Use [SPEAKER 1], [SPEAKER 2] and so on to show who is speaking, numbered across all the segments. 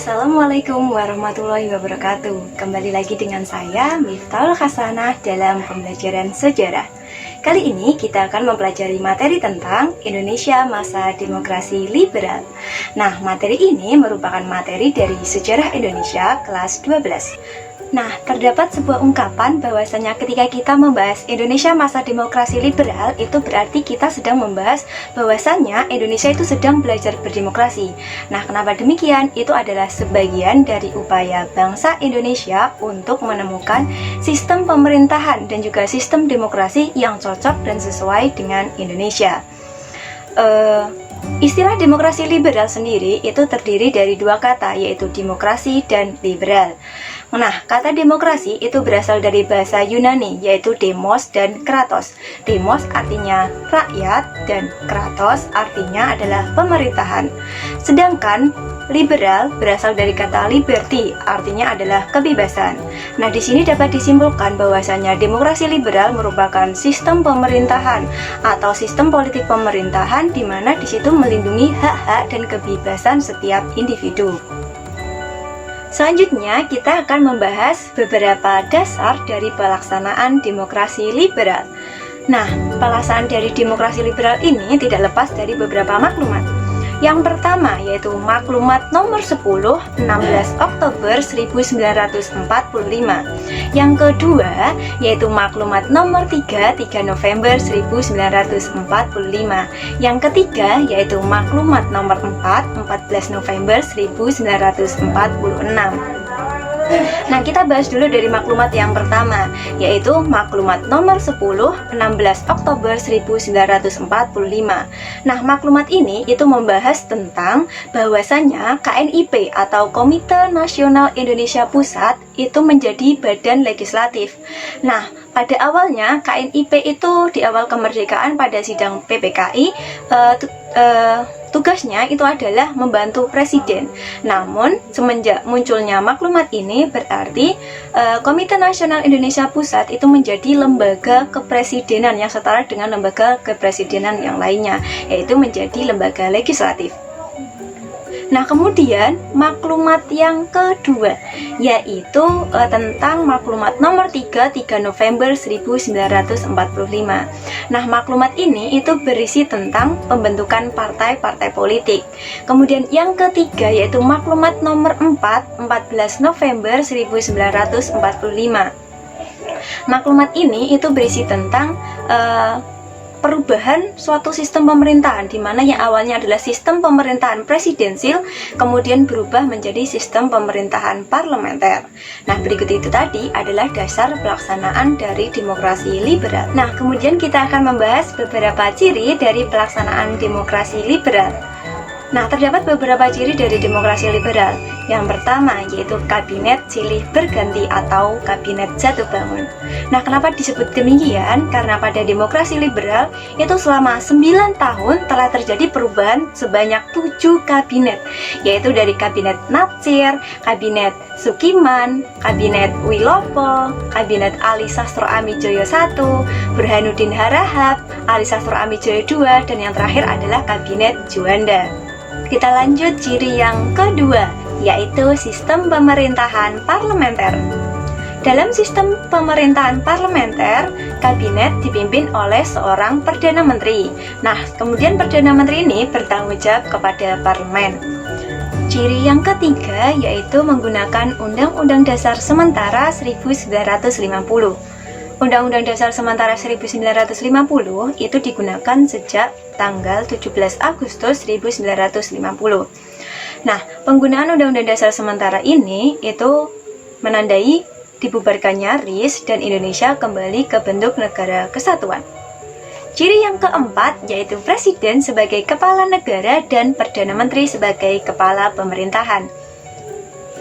[SPEAKER 1] Assalamualaikum warahmatullahi wabarakatuh. Kembali lagi dengan saya, Miftahul Hasanah, dalam pembelajaran sejarah. Kali ini kita akan mempelajari materi tentang Indonesia masa demokrasi liberal. Nah, materi ini merupakan materi dari Sejarah Indonesia kelas 12. Nah, terdapat sebuah ungkapan bahwasanya ketika kita membahas Indonesia masa demokrasi liberal, itu berarti kita sedang membahas bahwasanya Indonesia itu sedang belajar berdemokrasi. Nah, kenapa demikian? Itu adalah sebagian dari upaya bangsa Indonesia untuk menemukan sistem pemerintahan dan juga sistem demokrasi yang cocok dan sesuai dengan Indonesia. Istilah demokrasi liberal sendiri itu terdiri dari dua kata, yaitu demokrasi dan liberal. Nah, kata demokrasi itu berasal dari bahasa Yunani, yaitu demos dan kratos. Demos artinya rakyat dan kratos artinya adalah pemerintahan. Sedangkan liberal berasal dari kata liberty, artinya adalah kebebasan. Nah, di sini dapat disimpulkan bahwasanya demokrasi liberal merupakan sistem pemerintahan atau sistem politik pemerintahan di mana di situ melindungi hak-hak dan kebebasan setiap individu. Selanjutnya, kita akan membahas beberapa dasar dari pelaksanaan demokrasi liberal. Nah, pelaksanaan dari demokrasi liberal ini tidak lepas dari beberapa maklumat. Yang pertama yaitu maklumat nomor 10 16 Oktober 1945. Yang kedua yaitu maklumat nomor 3 3 November 1945. Yang ketiga yaitu maklumat nomor 4 14 November 1946. Nah, kita bahas dulu dari maklumat yang pertama, yaitu maklumat nomor 10 16 Oktober 1945. Nah, maklumat ini itu membahas tentang bahwasannya KNIP atau Komite Nasional Indonesia Pusat itu menjadi badan legislatif. Nah, pada awalnya KNIP itu di awal kemerdekaan pada sidang PPKI tugasnya itu adalah membantu presiden. Namun semenjak munculnya maklumat ini berarti Komite Nasional Indonesia Pusat itu menjadi lembaga kepresidenan yang setara dengan lembaga kepresidenan yang lainnya, yaitu menjadi lembaga legislatif. Nah, kemudian maklumat yang kedua yaitu tentang maklumat nomor 3 3 November 1945. Nah, maklumat ini itu berisi tentang pembentukan partai-partai politik. Kemudian yang ketiga yaitu maklumat nomor 4 14 November 1945. Maklumat ini itu berisi tentang perubahan suatu sistem pemerintahan, di mana yang awalnya adalah sistem pemerintahan presidensil kemudian berubah menjadi sistem pemerintahan parlementer. Nah, berikut itu tadi adalah dasar pelaksanaan dari demokrasi liberal. Nah, kemudian kita akan membahas beberapa ciri dari pelaksanaan demokrasi liberal. Nah, terdapat beberapa ciri dari demokrasi liberal. Yang pertama yaitu kabinet silih berganti atau kabinet jatuh bangun. Nah, kenapa disebut demikian? Karena pada demokrasi liberal itu selama 9 tahun telah terjadi perubahan sebanyak 7 kabinet, yaitu dari kabinet Natsir, kabinet Sukiman, kabinet Wilopo, kabinet Ali Sastro Amijoyo I, Burhanuddin Harahap, Ali Sastro Amijoyo II, dan yang terakhir adalah kabinet Juanda. Kita lanjut ciri yang kedua, yaitu sistem pemerintahan parlementer. Dalam sistem pemerintahan parlementer, kabinet dipimpin oleh seorang Perdana Menteri. Nah, kemudian Perdana Menteri ini bertanggung jawab kepada parlemen. Ciri yang ketiga yaitu menggunakan Undang-Undang Dasar Sementara 1950. Undang-Undang Dasar Sementara 1950 itu digunakan sejak tanggal 17 Agustus 1950. Nah, penggunaan Undang-Undang Dasar Sementara ini itu menandai dibubarkannya RIS dan Indonesia kembali ke bentuk negara kesatuan. Ciri yang keempat yaitu Presiden sebagai kepala negara dan Perdana Menteri sebagai kepala pemerintahan.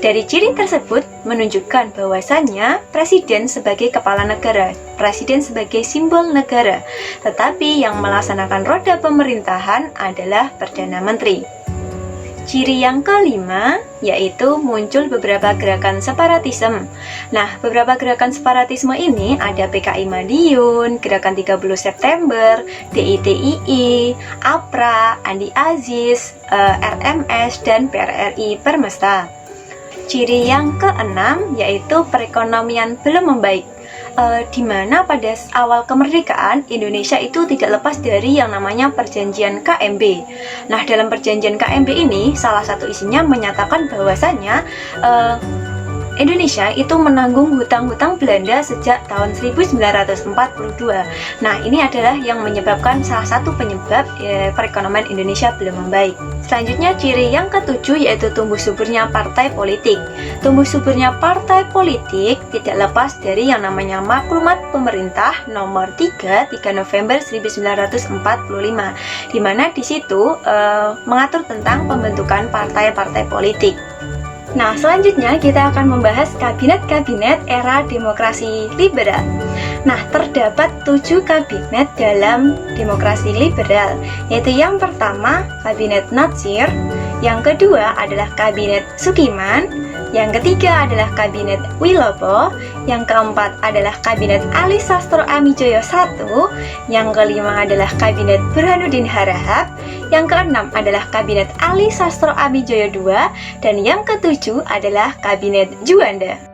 [SPEAKER 1] Dari ciri tersebut menunjukkan bahwasannya Presiden sebagai kepala negara, Presiden sebagai simbol negara, tetapi yang melaksanakan roda pemerintahan adalah Perdana Menteri. Ciri yang kelima yaitu muncul beberapa gerakan separatisme. Nah, beberapa gerakan separatisme ini ada PKI Madiun, Gerakan 30 September, DITII, APRA, Andi Aziz, RMS, dan PRRI Permesta. Ciri yang keenam yaitu perekonomian belum membaik. Di mana pada awal kemerdekaan Indonesia itu tidak lepas dari yang namanya perjanjian KMB. Nah, dalam perjanjian KMB ini salah satu isinya menyatakan bahwasanya Indonesia itu menanggung hutang-hutang Belanda sejak tahun 1942. Nah, ini adalah yang menyebabkan salah satu penyebab perekonomian Indonesia belum membaik. Selanjutnya, ciri yang ketujuh yaitu tumbuh suburnya partai politik. Tumbuh suburnya partai politik tidak lepas dari yang namanya Maklumat Pemerintah nomor 3 November 1945, di mana di situ mengatur tentang pembentukan partai-partai politik. Nah, selanjutnya kita akan membahas kabinet-kabinet era demokrasi liberal. Nah, terdapat 7 kabinet dalam demokrasi liberal, yaitu yang pertama Kabinet Natsir, yang kedua adalah Kabinet Sukiman, yang ketiga adalah Kabinet Wilopo, yang keempat adalah Kabinet Ali Sastro Amijoyo I, yang kelima adalah Kabinet Burhanuddin Harahap, yang keenam adalah Kabinet Ali Sastro Amijoyo II, dan yang ketujuh adalah Kabinet Juanda.